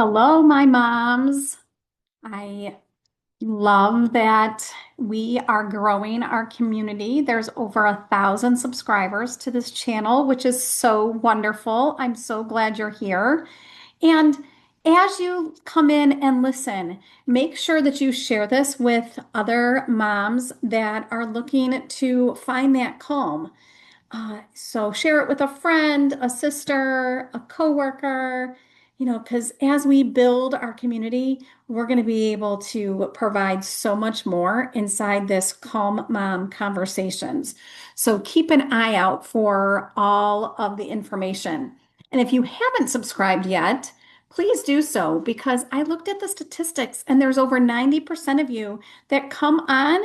Hello, my moms. I love that we are growing our community. There's over 1,000 subscribers to this channel, which is so wonderful. I'm so glad you're here. And as you come in and listen, make sure that you share this with other moms that are looking to find that calm. So share it with a friend, a sister, a coworker, because as we build our community, we're going to be able to provide so much more inside this Calm Mom Conversations. So keep an eye out for all of the information. And if you haven't subscribed yet, please do so because I looked at the statistics and there's over 90% of you that come on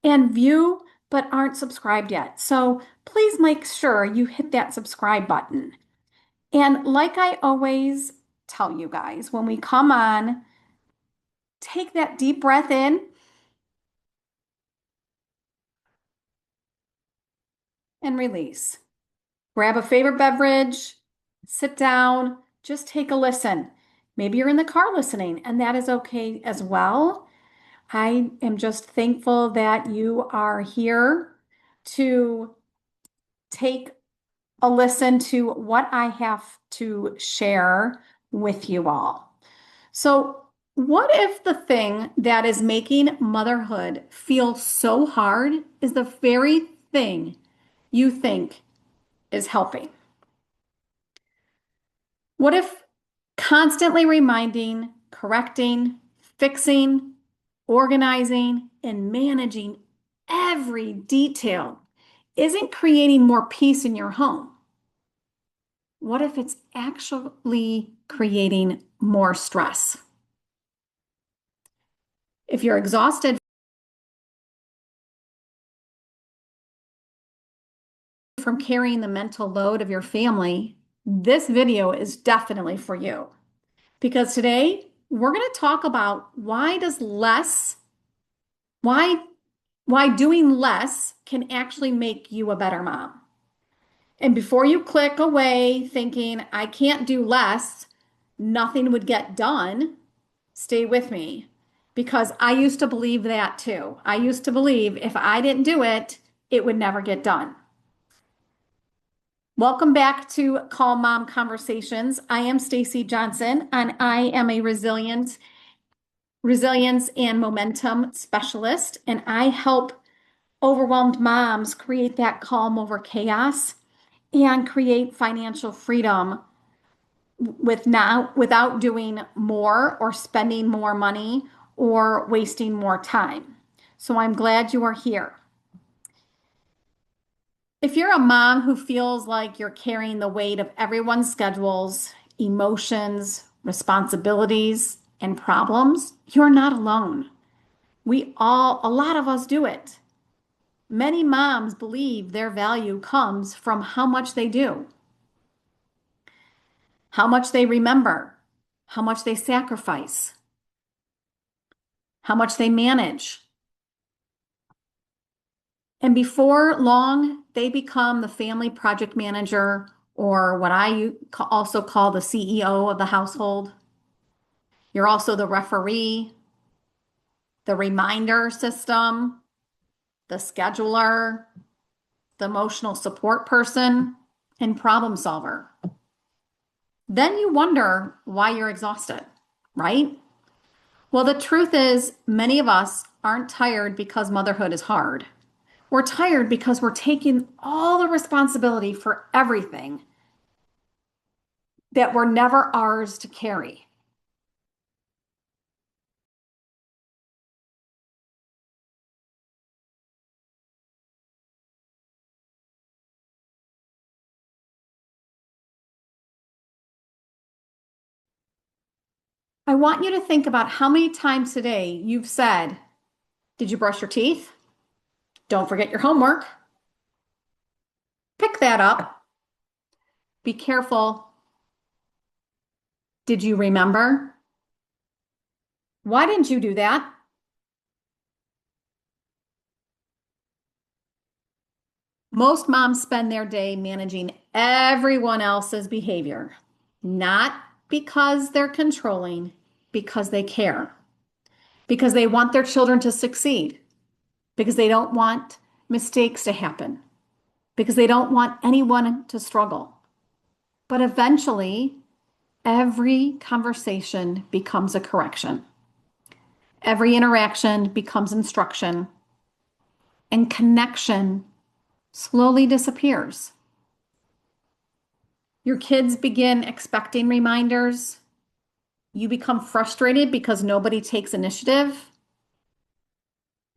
and view but aren't subscribed yet. So please make sure you hit that subscribe button. And like I always tell you guys, when we come on, take that deep breath in and release. Grab a favorite beverage, sit down, just take a listen. Maybe you're in the car listening, and that is okay as well. I am just thankful that you are here to take a listen to what I have to share with you all. So, what if the thing that is making motherhood feel so hard is the very thing you think is helping? What if constantly reminding, correcting, fixing, organizing, and managing every detail isn't creating more peace in your home? What if it's actually creating more stress? If you're exhausted from carrying the mental load of your family, this video is definitely for you. Because today we're going to talk about why why doing less can actually make you a better mom. And before you click away thinking I can't do less, nothing would get done, stay with me because I used to believe that too. I used to believe if I didn't do it, it would never get done. Welcome back to Calm Mom Conversations. I am Stacy Johnson and I am a resilience and momentum specialist, and I help overwhelmed moms create that calm over chaos and create financial freedom without doing more or spending more money or wasting more time. So I'm glad you are here. If you're a mom who feels like you're carrying the weight of everyone's schedules, emotions, responsibilities, and problems, you're not alone. A lot of us do it. Many moms believe their value comes from how much they do, how much they remember, how much they sacrifice, how much they manage. And before long, they become the family project manager, or what also call the CEO of the household. You're also the referee, the reminder system, the scheduler, the emotional support person, and problem solver. Then you wonder why you're exhausted, right? Well, the truth is, many of us aren't tired because motherhood is hard. We're tired because we're taking all the responsibility for everything that were never ours to carry. I want you to think about how many times today you've said, did you brush your teeth? Don't forget your homework. Pick that up. Be careful. Did you remember? Why didn't you do that? Most moms spend their day managing everyone else's behavior, not because they're controlling, because they care, because they want their children to succeed, because they don't want mistakes to happen, because they don't want anyone to struggle. But eventually, every conversation becomes a correction. Every interaction becomes instruction, and connection slowly disappears. Your kids begin expecting reminders. You become frustrated because nobody takes initiative,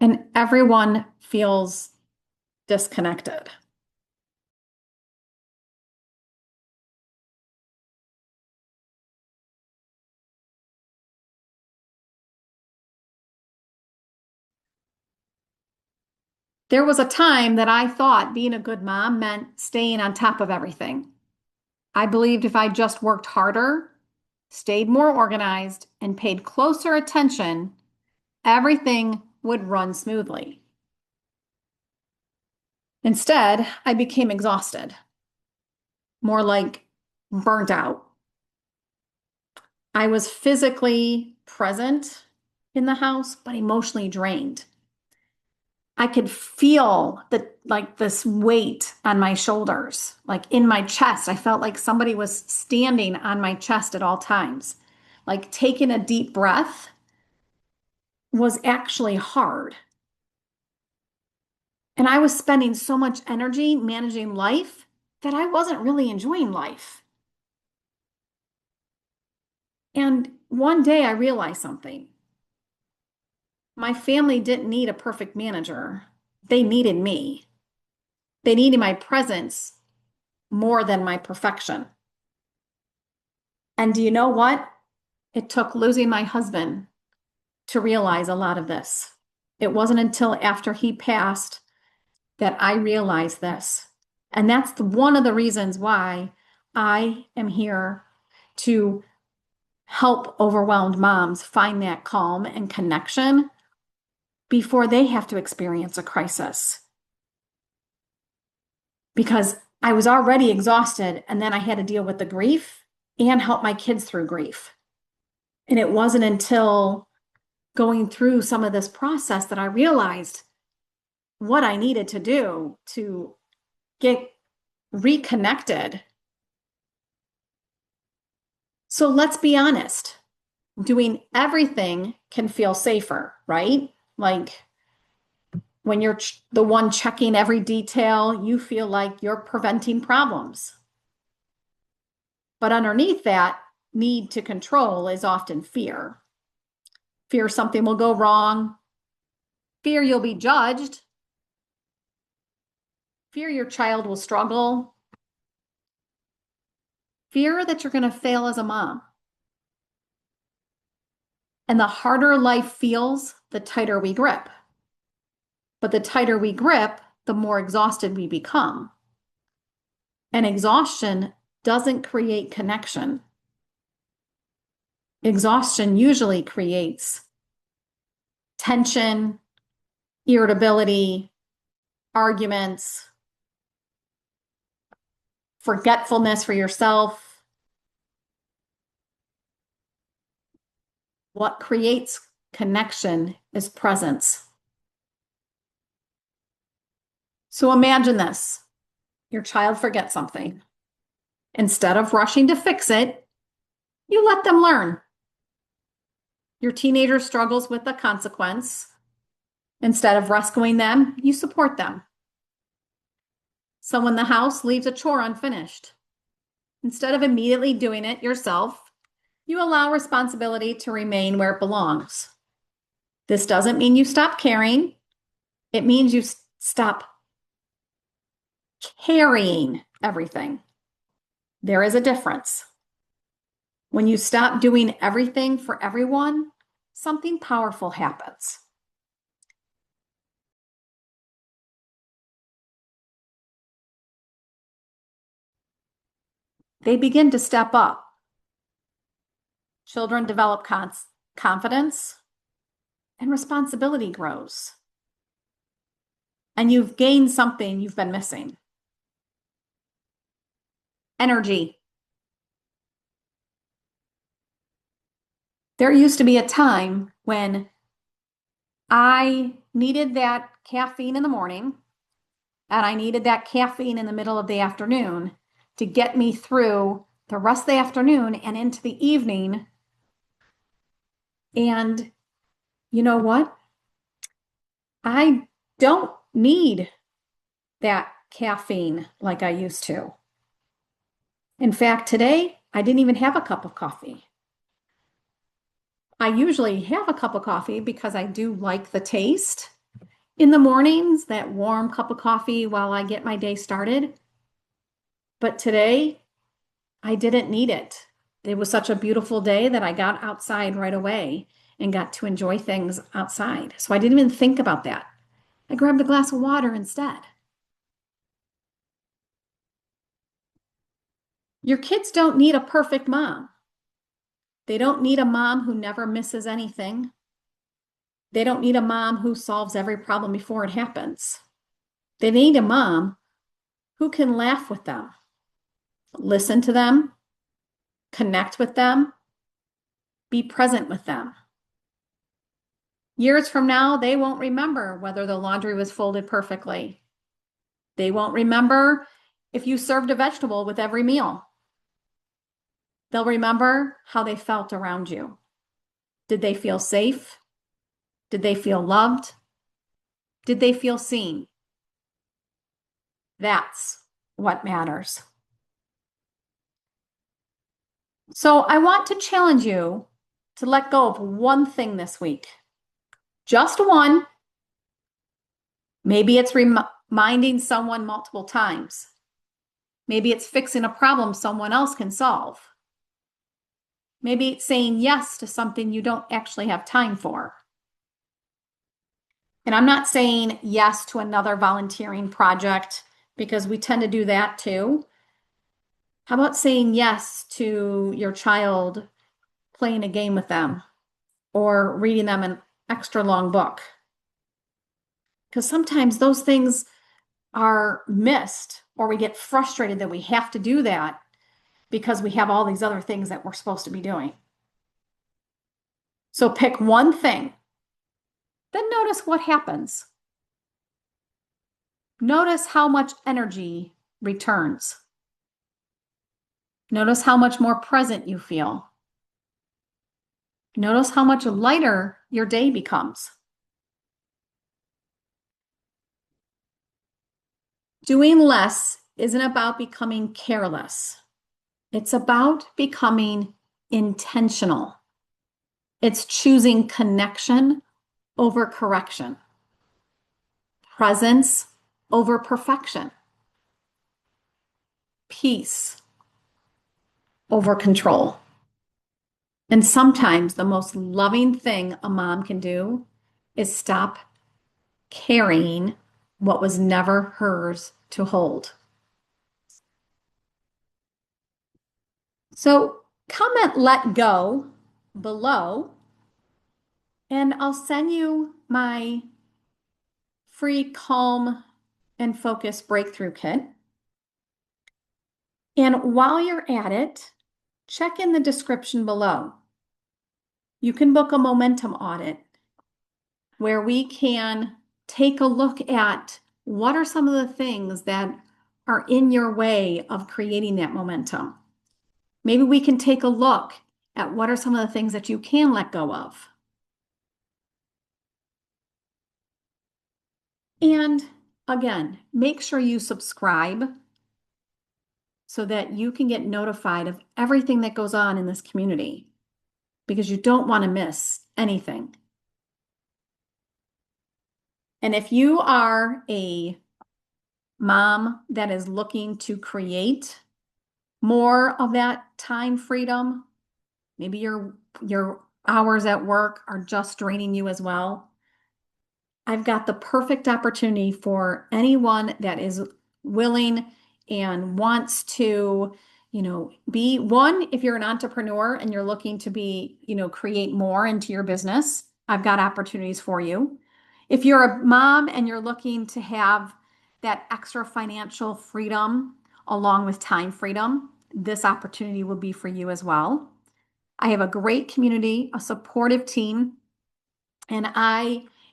and everyone feels disconnected. There was a time that I thought being a good mom meant staying on top of everything. I believed if I just worked harder, stayed more organized, and paid closer attention, everything would run smoothly. Instead, I became exhausted, more like burnt out. I was physically present in the house, but emotionally drained. I could feel this weight on my shoulders, like in my chest. I felt like somebody was standing on my chest at all times. Like taking a deep breath was actually hard. And I was spending so much energy managing life that I wasn't really enjoying life. And one day I realized something. My family didn't need a perfect manager. They needed me. They needed my presence more than my perfection. And do you know what? It took losing my husband to realize a lot of this. It wasn't until after he passed that I realized this. And that's one of the reasons why I am here to help overwhelmed moms find that calm and connection before they have to experience a crisis. Because I was already exhausted, and then I had to deal with the grief and help my kids through grief. And it wasn't until going through some of this process that I realized what I needed to do to get reconnected. So let's be honest, doing everything can feel safer, right? Like when you're the one checking every detail, you feel like you're preventing problems. But underneath that need to control is often fear. Fear something will go wrong, fear you'll be judged, fear your child will struggle, fear that you're going to fail as a mom. And the harder life feels, the tighter we grip. But the tighter we grip, the more exhausted we become. And exhaustion doesn't create connection. Exhaustion usually creates tension, irritability, arguments, forgetfulness for yourself. What creates connection is presence. So imagine this. Your child forgets something. Instead of rushing to fix it, you let them learn. Your teenager struggles with the consequence. Instead of rescuing them, you support them. Someone in the house leaves a chore unfinished. Instead of immediately doing it yourself, you allow responsibility to remain where it belongs. This doesn't mean you stop caring. It means you stop carrying everything. There is a difference. When you stop doing everything for everyone, something powerful happens. They begin to step up. Children develop confidence, and responsibility grows. And you've gained something you've been missing. Energy. There used to be a time when I needed that caffeine in the morning and I needed that caffeine in the middle of the afternoon to get me through the rest of the afternoon and into the evening. And you know what? I don't need that caffeine like I used to. In fact, today I didn't even have a cup of coffee. I usually have a cup of coffee because I do like the taste in the mornings, that warm cup of coffee while I get my day started. But today I didn't need it. It was such a beautiful day that I got outside right away and got to enjoy things outside. So I didn't even think about that. I grabbed a glass of water instead. Your kids don't need a perfect mom. They don't need a mom who never misses anything. They don't need a mom who solves every problem before it happens. They need a mom who can laugh with them, listen to them, connect with them, be present with them. Years from now, they won't remember whether the laundry was folded perfectly. They won't remember if you served a vegetable with every meal. They'll remember how they felt around you. Did they feel safe? Did they feel loved? Did they feel seen? That's what matters. So I want to challenge you to let go of one thing this week. Just one. Maybe it's reminding someone multiple times. Maybe it's fixing a problem someone else can solve. Maybe it's saying yes to something you don't actually have time for. And I'm not saying yes to another volunteering project because we tend to do that too. How about saying yes to your child playing a game with them or reading them an extra long book? Because sometimes those things are missed or we get frustrated that we have to do that because we have all these other things that we're supposed to be doing. So pick one thing, then notice what happens. Notice how much energy returns. Notice how much more present you feel. Notice how much lighter your day becomes. Doing less isn't about becoming careless. It's about becoming intentional. It's choosing connection over correction, presence over perfection, peace over control. And sometimes the most loving thing a mom can do is stop carrying what was never hers to hold. So comment let go below, and I'll send you my free calm and focus breakthrough kit. And while you're at it, check in the description below. You can book a momentum audit where we can take a look at what are some of the things that are in your way of creating that momentum. Maybe we can take a look at what are some of the things that you can let go of. And again, make sure you subscribe so that you can get notified of everything that goes on in this community because you don't want to miss anything. And if you are a mom that is looking to create more of that time freedom, maybe your hours at work are just draining you as well, I've got the perfect opportunity for anyone that is willing and wants to, be one, if you're an entrepreneur and you're looking to be, create more into your business, I've got opportunities for you. If you're a mom and you're looking to have that extra financial freedom along with time freedom, this opportunity will be for you as well. I have a great community, a supportive team, and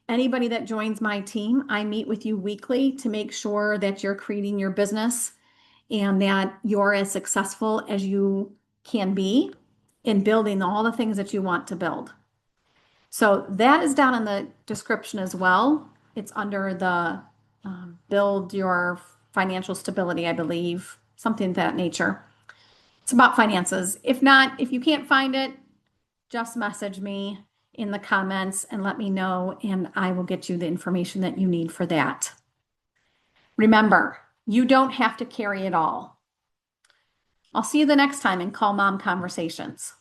anybody that joins my team, I meet with you weekly to make sure that you're creating your business and that you're as successful as you can be in building all the things that you want to build. So that is down in the description as well. It's under the build your financial stability, I believe, something of that nature. It's about finances. If not, if you can't find it, just message me in the comments and let me know, and I will get you the information that you need for that. Remember, you don't have to carry it all. I'll see you the next time in Call Mom Conversations.